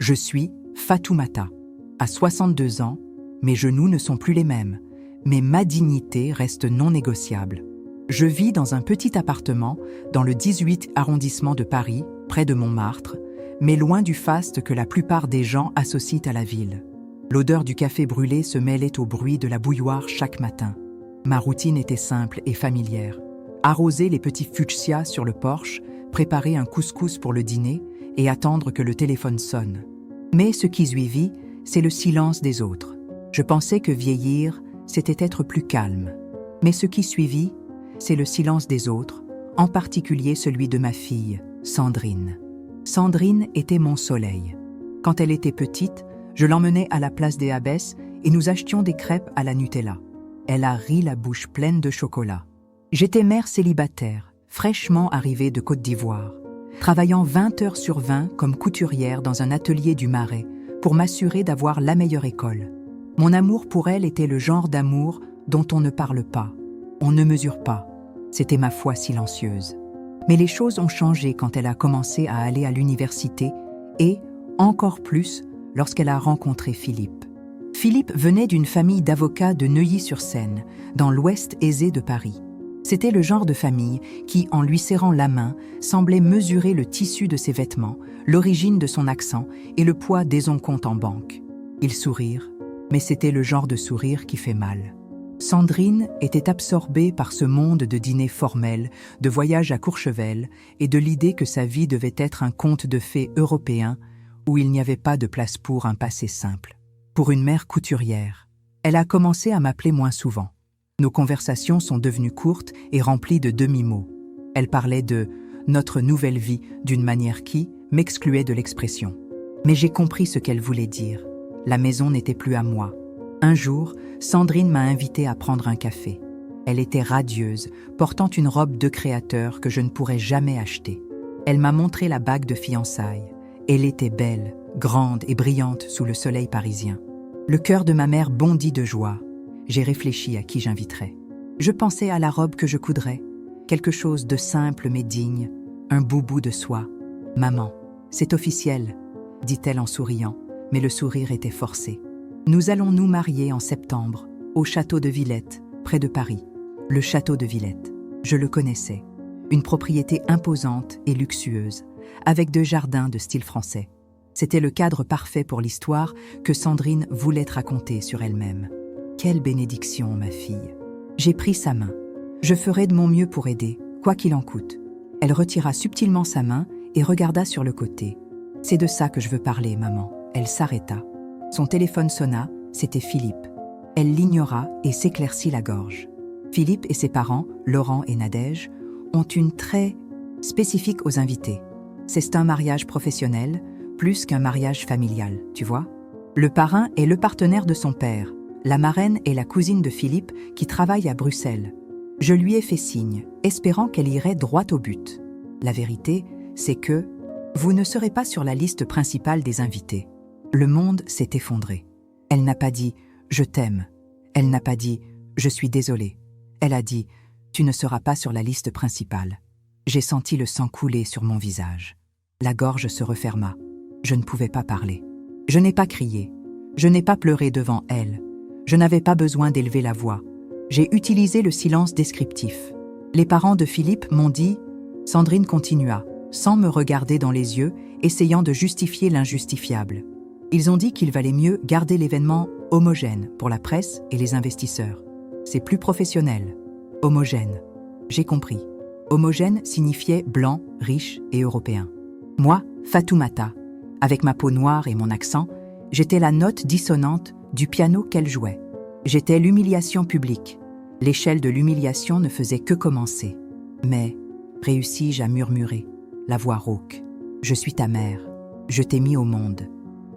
Je suis Fatoumata. À 62 ans, mes genoux ne sont plus les mêmes, mais ma dignité reste non négociable. Je vis dans un petit appartement dans le 18 arrondissement de Paris, près de Montmartre, mais loin du faste que la plupart des gens associent à la ville. L'odeur du café brûlé se mêlait au bruit de la bouilloire chaque matin. Ma routine était simple et familière. Arroser les petits fuchsias sur le porche, préparer un couscous pour le dîner et attendre que le téléphone sonne. Mais ce qui suivit, c'est le silence des autres. Je pensais que vieillir, c'était être plus calme. Mais ce qui suivit, c'est le silence des autres, en particulier celui de ma fille, Sandrine. Sandrine était mon soleil. Quand elle était petite, je l'emmenais à la place des Abbesses et nous achetions des crêpes à la Nutella. Elle a ri la bouche pleine de chocolat. J'étais mère célibataire, fraîchement arrivée de Côte d'Ivoire, travaillant 20 heures sur 20 comme couturière dans un atelier du Marais pour m'assurer d'avoir la meilleure école. Mon amour pour elle était le genre d'amour dont on ne parle pas, on ne mesure pas. C'était ma foi silencieuse. Mais les choses ont changé quand elle a commencé à aller à l'université et, encore plus, lorsqu'elle a rencontré Philippe. Philippe venait d'une famille d'avocats de Neuilly-sur-Seine, dans l'ouest aisé de Paris. C'était le genre de famille qui, en lui serrant la main, semblait mesurer le tissu de ses vêtements, l'origine de son accent et le poids des comptes en banque. Ils sourirent, mais c'était le genre de sourire qui fait mal. Sandrine était absorbée par ce monde de dîners formels, de voyages à Courchevel et de l'idée que sa vie devait être un conte de fées européen où il n'y avait pas de place pour un passé simple. Pour une mère couturière, elle a commencé à m'appeler moins souvent. Nos conversations sont devenues courtes et remplies de demi-mots. Elle parlait de « notre nouvelle vie » d'une manière qui m'excluait de l'expression. Mais j'ai compris ce qu'elle voulait dire. La maison n'était plus à moi. Un jour, Sandrine m'a invitée à prendre un café. Elle était radieuse, portant une robe de créateur que je ne pourrais jamais acheter. Elle m'a montré la bague de fiançailles. Elle était belle, grande et brillante sous le soleil parisien. Le cœur de ma mère bondit de joie. J'ai réfléchi à qui j'inviterais. Je pensais à la robe que je coudrais, quelque chose de simple mais digne, un boubou de soie. « Maman, c'est officiel », dit-elle en souriant, mais le sourire était forcé. Nous allons nous marier en septembre, au château de Villette, près de Paris. Le château de Villette, je le connaissais. Une propriété imposante et luxueuse, avec 2 jardins de style français. C'était le cadre parfait pour l'histoire que Sandrine voulait raconter sur elle-même. Quelle bénédiction, ma fille. J'ai pris sa main. Je ferai de mon mieux pour aider, quoi qu'il en coûte. Elle retira subtilement sa main et regarda sur le côté. C'est de ça que je veux parler, maman. Elle s'arrêta. Son téléphone sonna, c'était Philippe. Elle l'ignora et s'éclaircit la gorge. Philippe et ses parents, Laurent et Nadège, ont une très spécifique aux invités. C'est un mariage professionnel, plus qu'un mariage familial, tu vois. Le parrain est le partenaire de son père. La marraine est la cousine de Philippe qui travaille à Bruxelles. Je lui ai fait signe, espérant qu'elle irait droit au but. La vérité, c'est que vous ne serez pas sur la liste principale des invités. Le monde s'est effondré. Elle n'a pas dit « je t'aime ». Elle n'a pas dit « je suis désolée ». Elle a dit « tu ne seras pas sur la liste principale ». J'ai senti le sang couler sur mon visage. La gorge se referma. Je ne pouvais pas parler. Je n'ai pas crié. Je n'ai pas pleuré devant elle. Je n'avais pas besoin d'élever la voix. J'ai utilisé le silence descriptif. Les parents de Philippe m'ont dit « Sandrine continua », sans me regarder dans les yeux, essayant de justifier l'injustifiable. Ils ont dit qu'il valait mieux garder l'événement homogène pour la presse et les investisseurs. C'est plus professionnel. Homogène. J'ai compris. Homogène signifiait blanc, riche et européen. Moi, Fatoumata, avec ma peau noire et mon accent, j'étais la note dissonante du piano qu'elle jouait. J'étais l'humiliation publique. L'échelle de l'humiliation ne faisait que commencer. Mais réussis-je à murmurer, la voix rauque. Je suis ta mère. Je t'ai mis au monde.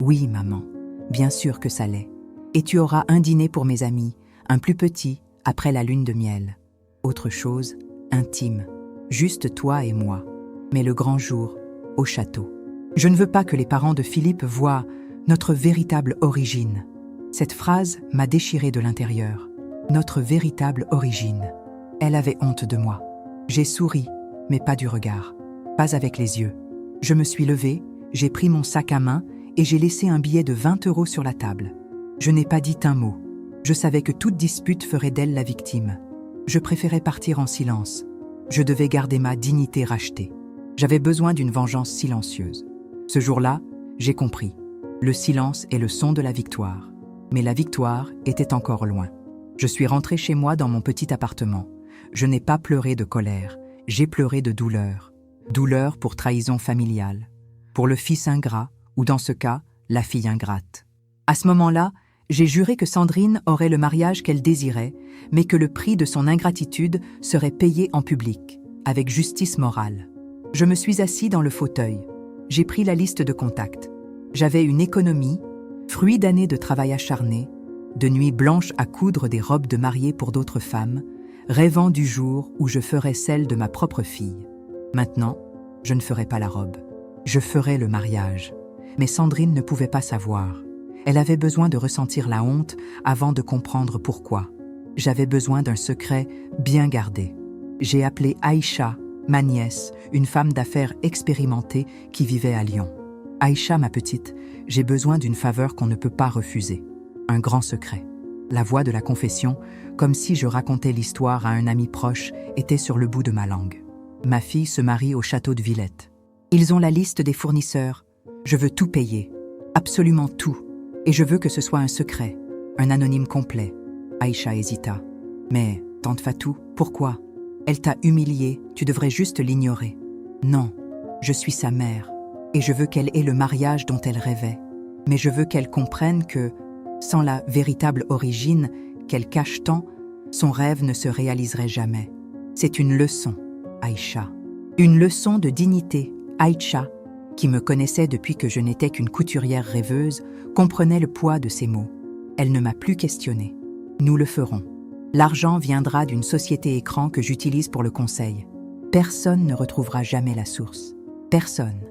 Oui, maman, bien sûr que ça l'est. Et tu auras un dîner pour mes amis, un plus petit, après la lune de miel. Autre chose, intime, juste toi et moi. Mais le grand jour, au château. Je ne veux pas que les parents de Philippe voient notre véritable origine. Cette phrase m'a déchiré de l'intérieur. Notre véritable origine. Elle avait honte de moi. J'ai souri, mais pas du regard. Pas avec les yeux. Je me suis levée, j'ai pris mon sac à main et j'ai laissé un billet de 20 € sur la table. Je n'ai pas dit un mot. Je savais que toute dispute ferait d'elle la victime. Je préférais partir en silence. Je devais garder ma dignité rachetée. J'avais besoin d'une vengeance silencieuse. Ce jour-là, j'ai compris. Le silence est le son de la victoire. Mais la victoire était encore loin. Je suis rentré chez moi dans mon petit appartement. Je n'ai pas pleuré de colère, j'ai pleuré de douleur. Douleur pour trahison familiale, pour le fils ingrat, ou dans ce cas, la fille ingrate. À ce moment-là, j'ai juré que Sandrine aurait le mariage qu'elle désirait, mais que le prix de son ingratitude serait payé en public, avec justice morale. Je me suis assis dans le fauteuil. J'ai pris la liste de contacts. J'avais une économie, fruit d'années de travail acharné, de nuits blanches à coudre des robes de mariée pour d'autres femmes, rêvant du jour où je ferais celle de ma propre fille. Maintenant, je ne ferai pas la robe. Je ferai le mariage. Mais Sandrine ne pouvait pas savoir. Elle avait besoin de ressentir la honte avant de comprendre pourquoi. J'avais besoin d'un secret bien gardé. J'ai appelé Aïcha, ma nièce, une femme d'affaires expérimentée qui vivait à Lyon. Aïcha, ma petite, j'ai besoin d'une faveur qu'on ne peut pas refuser. Un grand secret. La voix de la confession, comme si je racontais l'histoire à un ami proche, était sur le bout de ma langue. Ma fille se marie au château de Villette. Ils ont la liste des fournisseurs. Je veux tout payer. Absolument tout. Et je veux que ce soit un secret. Un anonyme complet. Aïcha hésita. Mais, tante Fatou, pourquoi? Elle t'a humiliée, tu devrais juste l'ignorer. Non, je suis sa mère. Et je veux qu'elle ait le mariage dont elle rêvait. Mais je veux qu'elle comprenne que, sans la véritable origine qu'elle cache tant, son rêve ne se réaliserait jamais. C'est une leçon, Aïcha. Une leçon de dignité. Aïcha, qui me connaissait depuis que je n'étais qu'une couturière rêveuse, comprenait le poids de ces mots. Elle ne m'a plus questionnée. Nous le ferons. L'argent viendra d'une société écran que j'utilise pour le conseil. Personne ne retrouvera jamais la source. Personne.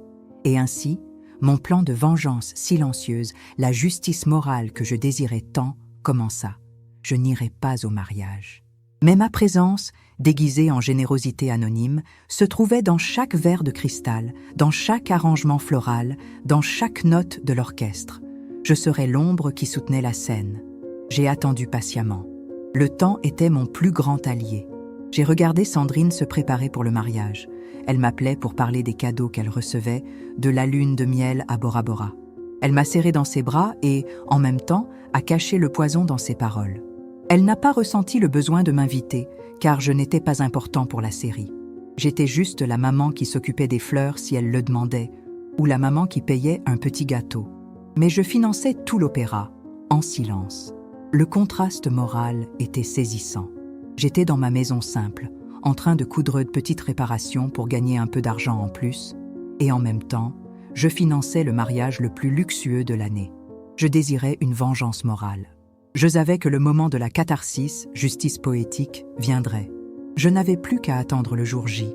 Et ainsi, mon plan de vengeance silencieuse, la justice morale que je désirais tant, commença. Je n'irai pas au mariage. Mais ma présence, déguisée en générosité anonyme, se trouvait dans chaque verre de cristal, dans chaque arrangement floral, dans chaque note de l'orchestre. Je serais l'ombre qui soutenait la scène. J'ai attendu patiemment. Le temps était mon plus grand allié. J'ai regardé Sandrine se préparer pour le mariage. Elle m'appelait pour parler des cadeaux qu'elle recevait, de la lune de miel à Bora Bora. Elle m'a serré dans ses bras et, en même temps, a caché le poison dans ses paroles. Elle n'a pas ressenti le besoin de m'inviter, car je n'étais pas important pour la série. J'étais juste la maman qui s'occupait des fleurs si elle le demandait, ou la maman qui payait un petit gâteau. Mais je finançais tout l'opéra, en silence. Le contraste moral était saisissant. J'étais dans ma maison simple, en train de coudre de petites réparations pour gagner un peu d'argent en plus, et en même temps, je finançais le mariage le plus luxueux de l'année. Je désirais une vengeance morale. Je savais que le moment de la catharsis, justice poétique, viendrait. Je n'avais plus qu'à attendre le jour J.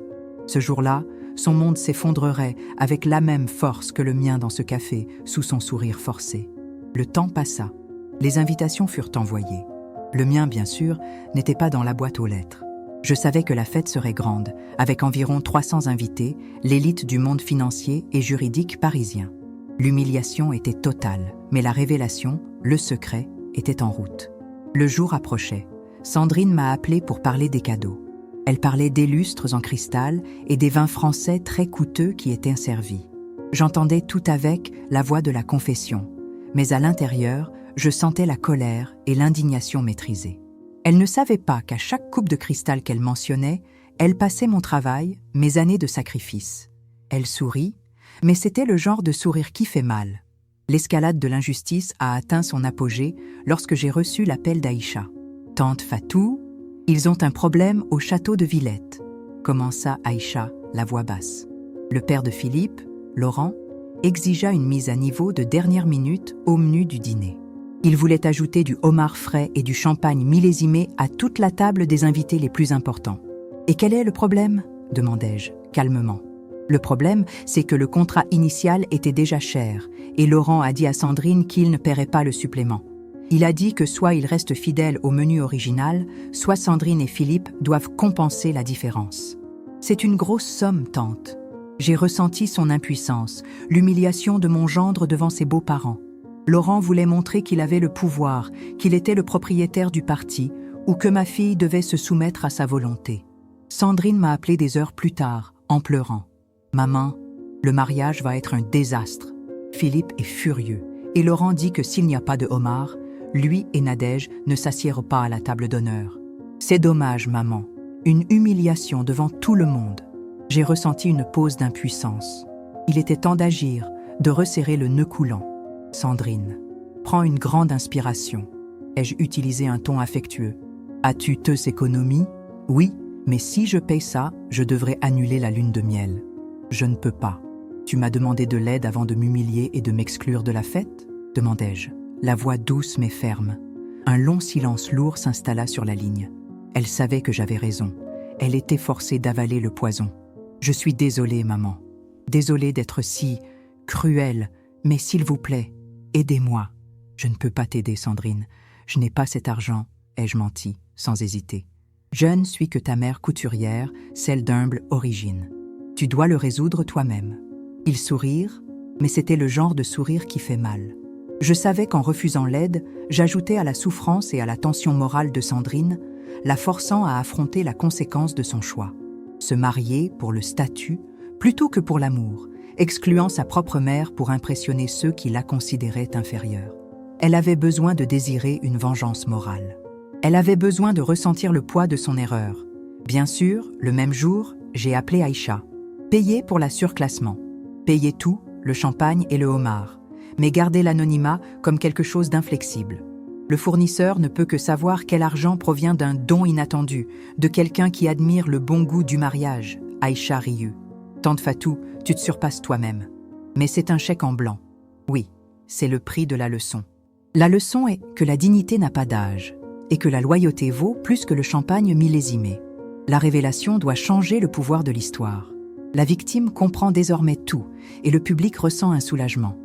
Ce jour-là, son monde s'effondrerait avec la même force que le mien dans ce café, sous son sourire forcé. Le temps passa. Les invitations furent envoyées. Le mien, bien sûr, n'était pas dans la boîte aux lettres. Je savais que la fête serait grande, avec environ 300 invités, l'élite du monde financier et juridique parisien. L'humiliation était totale, mais la révélation, le secret, était en route. Le jour approchait. Sandrine m'a appelé pour parler des cadeaux. Elle parlait des lustres en cristal et des vins français très coûteux qui étaient servis. J'entendais tout avec la voix de la confession, mais à l'intérieur, je sentais la colère et l'indignation maîtrisée. Elle ne savait pas qu'à chaque coupe de cristal qu'elle mentionnait, elle passait mon travail, mes années de sacrifice. Elle sourit, mais c'était le genre de sourire qui fait mal. L'escalade de l'injustice a atteint son apogée lorsque j'ai reçu l'appel d'Aïcha. « Tante Fatou, ils ont un problème au château de Villette », commença Aïcha, la voix basse. Le père de Philippe, Laurent, exigea une mise à niveau de dernière minute au menu du dîner. Il voulait ajouter du homard frais et du champagne millésimé à toute la table des invités les plus importants. « Et quel est le problème ?» demandai-je, calmement. Le problème, c'est que le contrat initial était déjà cher, et Laurent a dit à Sandrine qu'il ne paierait pas le supplément. Il a dit que soit il reste fidèle au menu original, soit Sandrine et Philippe doivent compenser la différence. « C'est une grosse somme, tante. J'ai ressenti son impuissance, l'humiliation de mon gendre devant ses beaux-parents. Laurent voulait montrer qu'il avait le pouvoir, qu'il était le propriétaire du parti, ou que ma fille devait se soumettre à sa volonté. Sandrine m'a appelé des heures plus tard, en pleurant. « Maman, le mariage va être un désastre. » Philippe est furieux, et Laurent dit que s'il n'y a pas de homard, lui et Nadège ne s'assièrent pas à la table d'honneur. C'est dommage, maman. Une humiliation devant tout le monde. J'ai ressenti une pause d'impuissance. Il était temps d'agir, de resserrer le nœud coulant. Sandrine, prends une grande inspiration. Ai-je utilisé un ton affectueux? As-tu tes économies? Oui, mais si je paye ça, je devrais annuler la lune de miel. Je ne peux pas. Tu m'as demandé de l'aide avant de m'humilier et de m'exclure de la fête? Demandai-je, la voix douce mais ferme. Un long silence lourd s'installa sur la ligne. Elle savait que j'avais raison. Elle était forcée d'avaler le poison. Je suis désolée, maman. Désolée d'être si cruelle, mais s'il vous plaît, aidez-moi. Je ne peux pas t'aider, Sandrine. Je n'ai pas cet argent, ai-je menti, sans hésiter. Je ne suis que ta mère couturière, celle d'humble origine. Tu dois le résoudre toi-même. Ils sourirent, mais c'était le genre de sourire qui fait mal. Je savais qu'en refusant l'aide, j'ajoutais à la souffrance et à la tension morale de Sandrine, la forçant à affronter la conséquence de son choix. Se marier pour le statut plutôt que pour l'amour, excluant sa propre mère pour impressionner ceux qui la considéraient inférieure. Elle avait besoin de désirer une vengeance morale. Elle avait besoin de ressentir le poids de son erreur. Bien sûr, le même jour, j'ai appelé Aïcha. Payé pour la surclassement. Payé tout, le champagne et le homard. Mais garder l'anonymat comme quelque chose d'inflexible. Le fournisseur ne peut que savoir quel argent provient d'un don inattendu, de quelqu'un qui admire le bon goût du mariage. Aïcha riut. Tante Fatou, tu te surpasses toi-même. Mais c'est un chèque en blanc. Oui, c'est le prix de la leçon. La leçon est que la dignité n'a pas d'âge, et que la loyauté vaut plus que le champagne millésimé. La révélation doit changer le pouvoir de l'histoire. La victime comprend désormais tout, et le public ressent un soulagement.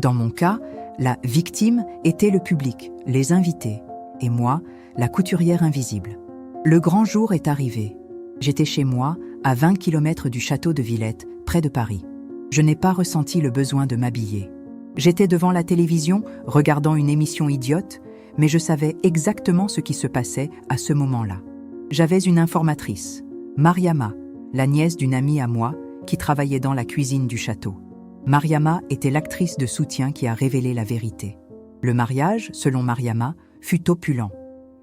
Dans mon cas, la victime était le public, les invités, et moi, la couturière invisible. Le grand jour est arrivé. J'étais chez moi, à 20 km du château de Villette, près de Paris. Je n'ai pas ressenti le besoin de m'habiller. J'étais devant la télévision, regardant une émission idiote, mais je savais exactement ce qui se passait à ce moment-là. J'avais une informatrice, Mariama, la nièce d'une amie à moi, qui travaillait dans la cuisine du château. Mariama était l'actrice de soutien qui a révélé la vérité. Le mariage, selon Mariama, fut opulent.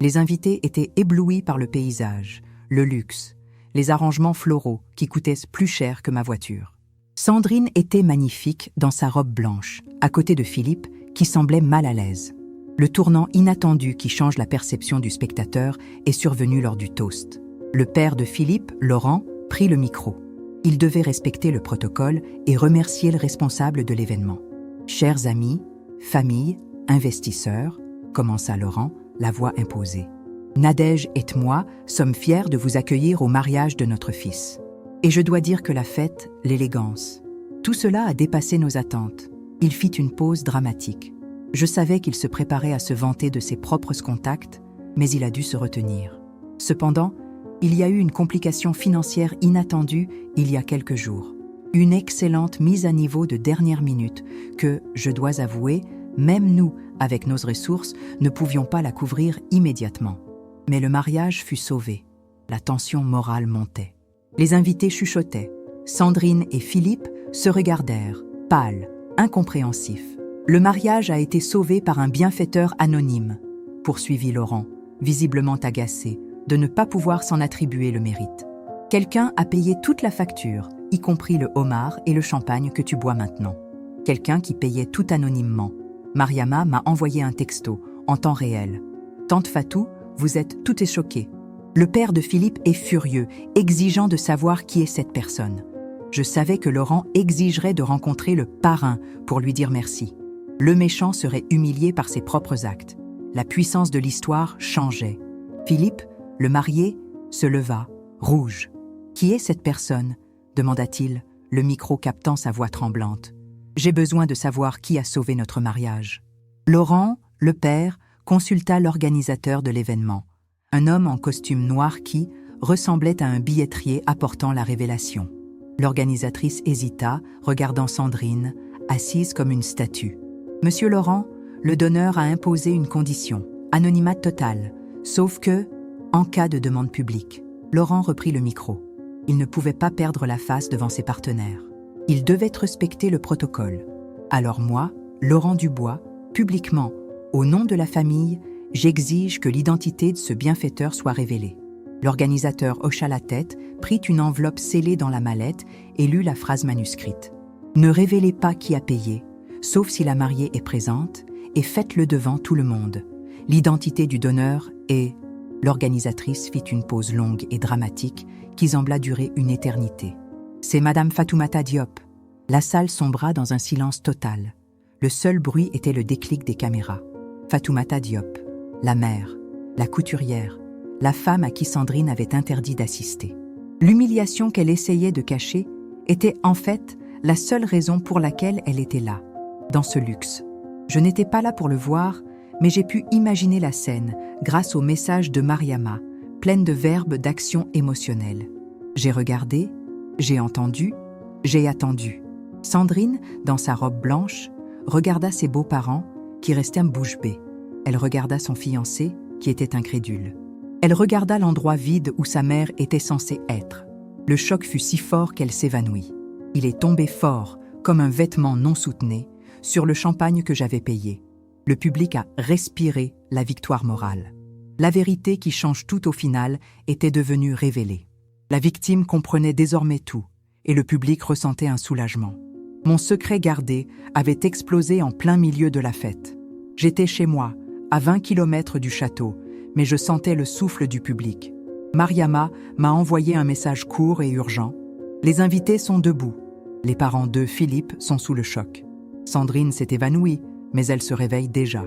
Les invités étaient éblouis par le paysage, le luxe, les arrangements floraux qui coûtaient plus cher que ma voiture. Sandrine était magnifique dans sa robe blanche, à côté de Philippe, qui semblait mal à l'aise. Le tournant inattendu qui change la perception du spectateur est survenu lors du toast. Le père de Philippe, Laurent, prit le micro. Il devait respecter le protocole et remercier le responsable de l'événement. « Chers amis, famille, investisseurs », commença Laurent, la voix imposée. « Nadège et moi sommes fiers de vous accueillir au mariage de notre fils. Et je dois dire que la fête, l'élégance, tout cela a dépassé nos attentes. » Il fit une pause dramatique. Je savais qu'il se préparait à se vanter de ses propres contacts, mais il a dû se retenir. Cependant, il y a eu une complication financière inattendue il y a quelques jours. Une excellente mise à niveau de dernière minute que, je dois avouer, même nous, avec nos ressources, ne pouvions pas la couvrir immédiatement. Mais le mariage fut sauvé. La tension morale montait. Les invités chuchotaient. Sandrine et Philippe se regardèrent, pâles, incompréhensifs. Le mariage a été sauvé par un bienfaiteur anonyme, poursuivit Laurent, visiblement agacé de ne pas pouvoir s'en attribuer le mérite. Quelqu'un a payé toute la facture, y compris le homard et le champagne que tu bois maintenant. Quelqu'un qui payait tout anonymement. Mariama m'a envoyé un texto, en temps réel. Tante Fatou, vous êtes tout échoquée. Le père de Philippe est furieux, exigeant de savoir qui est cette personne. Je savais que Laurent exigerait de rencontrer le parrain pour lui dire merci. Le méchant serait humilié par ses propres actes. La puissance de l'histoire changeait. Philippe, le marié, se leva, rouge. « Qui est cette personne ?» demanda-t-il, le micro captant sa voix tremblante. « J'ai besoin de savoir qui a sauvé notre mariage. » Laurent, le père, consulta l'organisateur de l'événement, un homme en costume noir qui ressemblait à un billetterier apportant la révélation. L'organisatrice hésita, regardant Sandrine, assise comme une statue. « Monsieur Laurent, le donneur a imposé une condition, anonymat total, sauf que, en cas de demande publique. » Laurent reprit le micro. Il ne pouvait pas perdre la face devant ses partenaires. Il devait respecter le protocole. Alors moi, Laurent Dubois, publiquement, au nom de la famille, j'exige que l'identité de ce bienfaiteur soit révélée. L'organisateur hocha la tête, prit une enveloppe scellée dans la mallette et lut la phrase manuscrite. « Ne révélez pas qui a payé, sauf si la mariée est présente, et faites-le devant tout le monde. L'identité du donneur est... » L'organisatrice fit une pause longue et dramatique qui sembla durer une éternité. « C'est Madame Fatoumata Diop. » La salle sombra dans un silence total. Le seul bruit était le déclic des caméras. Fatoumata Diop, la mère, la couturière, la femme à qui Sandrine avait interdit d'assister. L'humiliation qu'elle essayait de cacher était en fait la seule raison pour laquelle elle était là, dans ce luxe. Je n'étais pas là pour le voir, mais j'ai pu imaginer la scène grâce au message de Mariama, pleine de verbes d'action émotionnelle. J'ai regardé, j'ai entendu, j'ai attendu. Sandrine, dans sa robe blanche, regarda ses beaux-parents, qui restaient bouche bée. Elle regarda son fiancé, qui était incrédule. Elle regarda l'endroit vide où sa mère était censée être. Le choc fut si fort qu'elle s'évanouit. Il est tombé fort, comme un vêtement non soutenu, sur le champagne que j'avais payé. Le public a respiré la victoire morale. La vérité qui change tout au final était devenue révélée. La victime comprenait désormais tout, et le public ressentait un soulagement. Mon secret gardé avait explosé en plein milieu de la fête. J'étais chez moi, à 20 km du château, mais je sentais le souffle du public. Mariama m'a envoyé un message court et urgent. Les invités sont debout. Les parents de Philippe sont sous le choc. Sandrine s'est évanouie, mais elle se réveille déjà.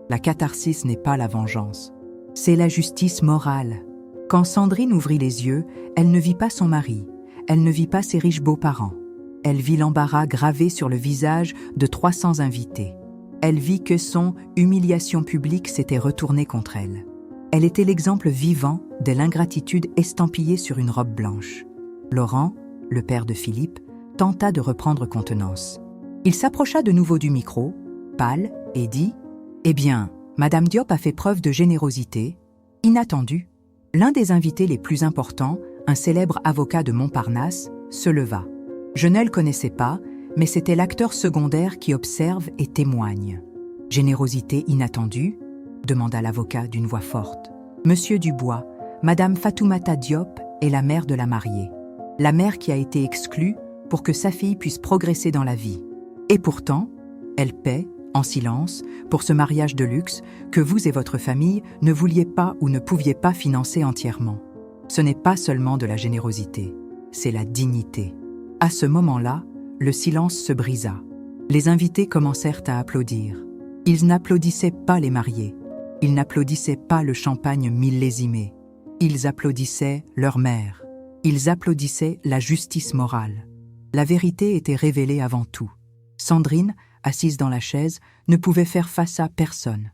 La catharsis n'est pas la vengeance. C'est la justice morale. Quand Sandrine ouvrit les yeux, elle ne vit pas son mari. Elle ne vit pas ses riches beaux-parents. Elle vit l'embarras gravé sur le visage de 300 invités. Elle vit que son humiliation publique s'était retournée contre elle. Elle était l'exemple vivant de l'ingratitude estampillée sur une robe blanche. Laurent, le père de Philippe, tenta de reprendre contenance. Il s'approcha de nouveau du micro, pâle, et dit « Eh bien, Madame Diop a fait preuve de générosité, inattendue. » L'un des invités les plus importants, un célèbre avocat de Montparnasse, se leva. Je ne le connaissais pas, mais c'était l'acteur secondaire qui observe et témoigne. « Générosité inattendue ?» demanda l'avocat d'une voix forte. « Monsieur Dubois, Madame Fatoumata Diop est la mère de la mariée. La mère qui a été exclue pour que sa fille puisse progresser dans la vie. Et pourtant, elle paie, en silence, pour ce mariage de luxe que vous et votre famille ne vouliez pas ou ne pouviez pas financer entièrement. Ce n'est pas seulement de la générosité, c'est la dignité. » À ce moment-là, le silence se brisa. Les invités commencèrent à applaudir. Ils n'applaudissaient pas les mariés. Ils n'applaudissaient pas le champagne millésimé. Ils applaudissaient leur mère. Ils applaudissaient la justice morale. La vérité était révélée avant tout. Sandrine, assise dans la chaise, ne pouvait faire face à personne.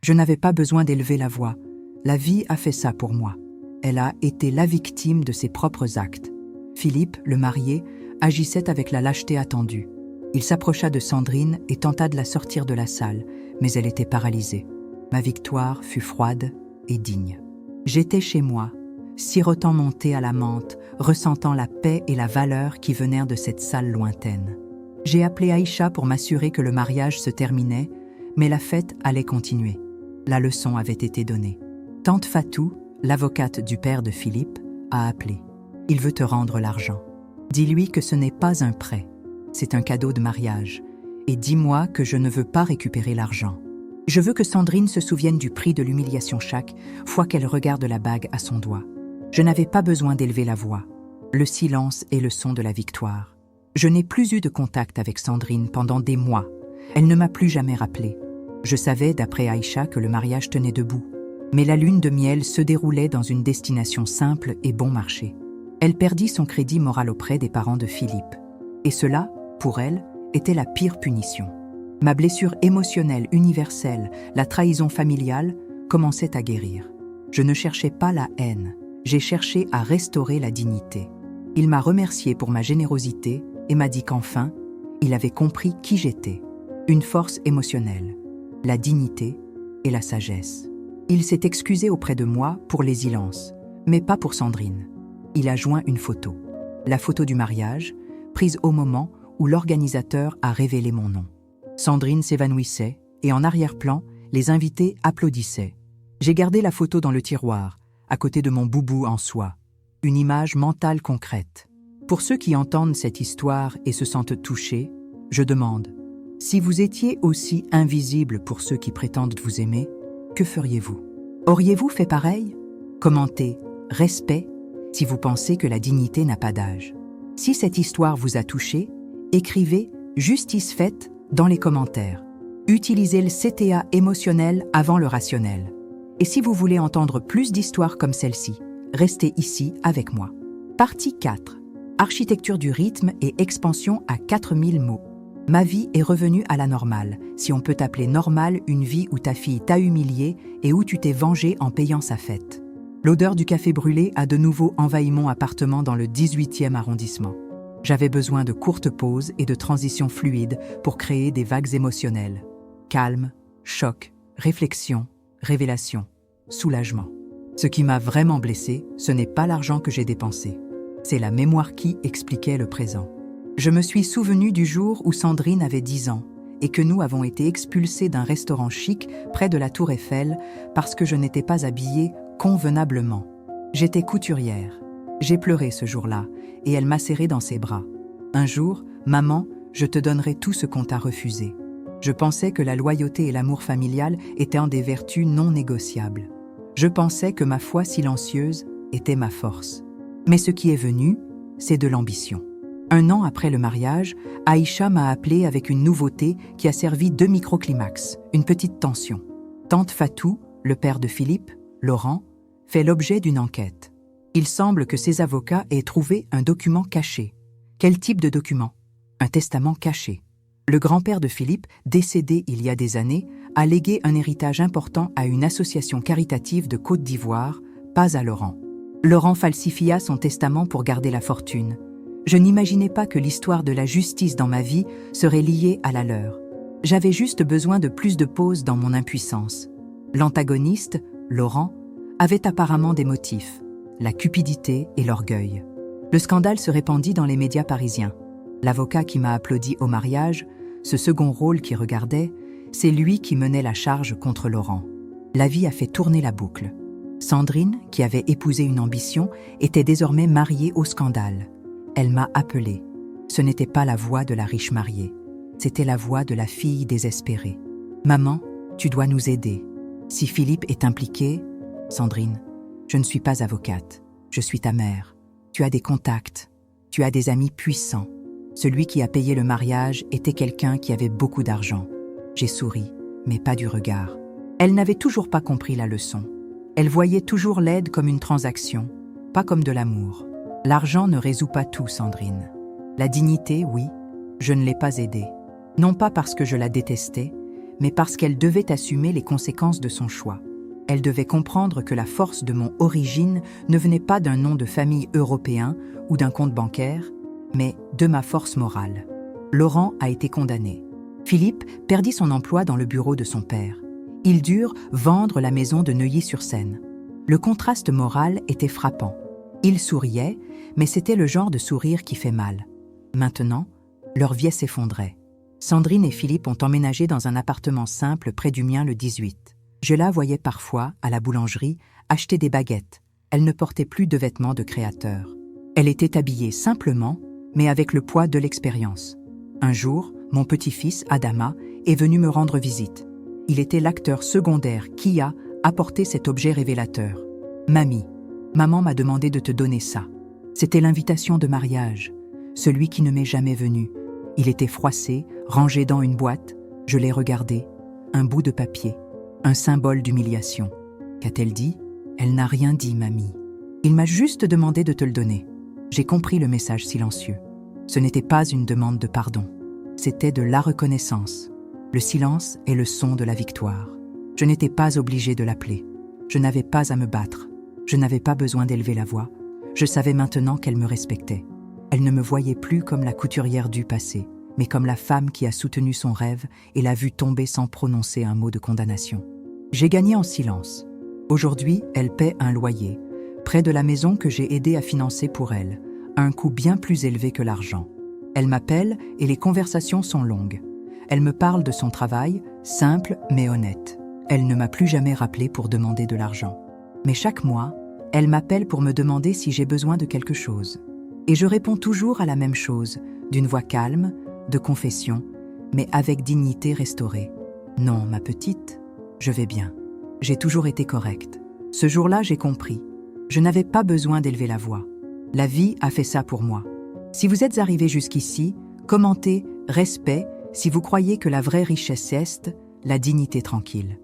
Je n'avais pas besoin d'élever la voix. La vie a fait ça pour moi. Elle a été la victime de ses propres actes. Philippe, le marié, agissait avec la lâcheté attendue. Il s'approcha de Sandrine et tenta de la sortir de la salle, mais elle était paralysée. Ma victoire fut froide et digne. J'étais chez moi, sirotant mon thé à la menthe, ressentant la paix et la valeur qui venèrent de cette salle lointaine. J'ai appelé Aïcha pour m'assurer que le mariage se terminait, mais la fête allait continuer. La leçon avait été donnée. Tante Fatou, l'avocate du père de Philippe, a appelé. Il veut te rendre l'argent. Dis-lui que ce n'est pas un prêt, c'est un cadeau de mariage. Et dis-moi que je ne veux pas récupérer l'argent. Je veux que Sandrine se souvienne du prix de l'humiliation chaque fois qu'elle regarde la bague à son doigt. Je n'avais pas besoin d'élever la voix. Le silence est le son de la victoire. Je n'ai plus eu de contact avec Sandrine pendant des mois. Elle ne m'a plus jamais rappelé. Je savais, d'après Aïcha, que le mariage tenait debout. Mais la lune de miel se déroulait dans une destination simple et bon marché. Elle perdit son crédit moral auprès des parents de Philippe. Et cela, pour elle, était la pire punition. Ma blessure émotionnelle universelle, la trahison familiale, commençait à guérir. Je ne cherchais pas la haine, j'ai cherché à restaurer la dignité. Il m'a remercié pour ma générosité et m'a dit qu'enfin, il avait compris qui j'étais. Une force émotionnelle, la dignité et la sagesse. Il s'est excusé auprès de moi pour les silences, mais pas pour Sandrine. Il a joint une photo. La photo du mariage, prise au moment où l'organisateur a révélé mon nom. Sandrine s'évanouissait et en arrière-plan, les invités applaudissaient. J'ai gardé la photo dans le tiroir, à côté de mon boubou en soie. Une image mentale concrète. Pour ceux qui entendent cette histoire et se sentent touchés, je demande, si vous étiez aussi invisible pour ceux qui prétendent vous aimer, que feriez-vous? Auriez-vous fait pareil? Commentez « respect » si vous pensez que la dignité n'a pas d'âge. Si cette histoire vous a touché, écrivez « justice faite » dans les commentaires. Utilisez le CTA émotionnel avant le rationnel. Et si vous voulez entendre plus d'histoires comme celle-ci, restez ici avec moi. Partie 4. Architecture du rythme et expansion à 4000 mots. Ma vie est revenue à la normale, si on peut appeler normale une vie où ta fille t'a humilié et où tu t'es vengé en payant sa fête. L'odeur du café brûlé a de nouveau envahi mon appartement dans le 18e arrondissement. J'avais besoin de courtes pauses et de transitions fluides pour créer des vagues émotionnelles. Calme, choc, réflexion, révélation, soulagement. Ce qui m'a vraiment blessé, ce n'est pas l'argent que j'ai dépensé. C'est la mémoire qui expliquait le présent. Je me suis souvenu du jour où Sandrine avait 10 ans et que nous avons été expulsés d'un restaurant chic près de la Tour Eiffel parce que je n'étais pas habillée convenablement. J'étais couturière. J'ai pleuré ce jour-là et elle m'a serré dans ses bras. Un jour, maman, je te donnerai tout ce qu'on t'a refusé. Je pensais que la loyauté et l'amour familial étaient des vertus non négociables. Je pensais que ma foi silencieuse était ma force. Mais ce qui est venu, c'est de l'ambition. 1 an après le mariage, Aïcha m'a appelé avec une nouveauté qui a servi de microclimax, une petite tension. Tante Fatou, le père de Philippe, Laurent, fait l'objet d'une enquête. Il semble que ses avocats aient trouvé un document caché. Quel type de document? Un testament caché. Le grand-père de Philippe, décédé il y a des années, a légué un héritage important à une association caritative de Côte d'Ivoire, pas à Laurent. Laurent falsifia son testament pour garder la fortune. Je n'imaginais pas que l'histoire de la justice dans ma vie serait liée à la leur. J'avais juste besoin de plus de pause dans mon impuissance. L'antagoniste, Laurent, avait apparemment des motifs, la cupidité et l'orgueil. Le scandale se répandit dans les médias parisiens. L'avocat qui m'a applaudi au mariage, ce second rôle qui regardait, c'est lui qui menait la charge contre Laurent. La vie a fait tourner la boucle. Sandrine, qui avait épousé une ambition, était désormais mariée au scandale. Elle m'a appelé. Ce n'était pas la voix de la riche mariée. C'était la voix de la fille désespérée. « Maman, tu dois nous aider. Si Philippe est impliqué… » « Sandrine, je ne suis pas avocate. Je suis ta mère. Tu as des contacts. Tu as des amis puissants. Celui qui a payé le mariage était quelqu'un qui avait beaucoup d'argent. » J'ai souri, mais pas du regard. Elle n'avait toujours pas compris la leçon. Elle voyait toujours l'aide comme une transaction, pas comme de l'amour. L'argent ne résout pas tout, Sandrine. La dignité, oui, je ne l'ai pas aidée. Non pas parce que je la détestais, mais parce qu'elle devait assumer les conséquences de son choix. Elle devait comprendre que la force de mon origine ne venait pas d'un nom de famille européen ou d'un compte bancaire, mais de ma force morale. Laurent a été condamné. Philippe perdit son emploi dans le bureau de son père. Ils durent vendre la maison de Neuilly-sur-Seine. Le contraste moral était frappant. Ils souriaient, mais c'était le genre de sourire qui fait mal. Maintenant, leur vie s'effondrait. Sandrine et Philippe ont emménagé dans un appartement simple près du mien le 18. Je la voyais parfois, à la boulangerie, acheter des baguettes. Elle ne portait plus de vêtements de créateur. Elle était habillée simplement, mais avec le poids de l'expérience. Un jour, mon petit-fils, Adama, est venu me rendre visite. Il était l'acteur secondaire qui a apporté cet objet révélateur. « Mamie, maman m'a demandé de te donner ça. C'était l'invitation de mariage, celui qui ne m'est jamais venu. Il était froissé, rangé dans une boîte. Je l'ai regardé. Un bout de papier. Un symbole d'humiliation. Qu'a-t-elle dit? Elle n'a rien dit, mamie. Il m'a juste demandé de te le donner. J'ai compris le message silencieux. Ce n'était pas une demande de pardon. C'était de la reconnaissance. Le silence est le son de la victoire. Je n'étais pas obligée de l'appeler. Je n'avais pas à me battre. Je n'avais pas besoin d'élever la voix. Je savais maintenant qu'elle me respectait. Elle ne me voyait plus comme la couturière du passé, mais comme la femme qui a soutenu son rêve et l'a vu tomber sans prononcer un mot de condamnation. J'ai gagné en silence. Aujourd'hui, elle paie un loyer, près de la maison que j'ai aidé à financer pour elle, à un coût bien plus élevé que l'argent. Elle m'appelle et les conversations sont longues. Elle me parle de son travail, simple mais honnête. Elle ne m'a plus jamais rappelé pour demander de l'argent. Mais chaque mois, elle m'appelle pour me demander si j'ai besoin de quelque chose. Et je réponds toujours à la même chose, d'une voix calme, de confession, mais avec dignité restaurée. Non, ma petite, je vais bien. J'ai toujours été correcte. Ce jour-là, j'ai compris. Je n'avais pas besoin d'élever la voix. La vie a fait ça pour moi. Si vous êtes arrivé jusqu'ici, commentez « respect » si vous croyez que la vraie richesse est la dignité tranquille.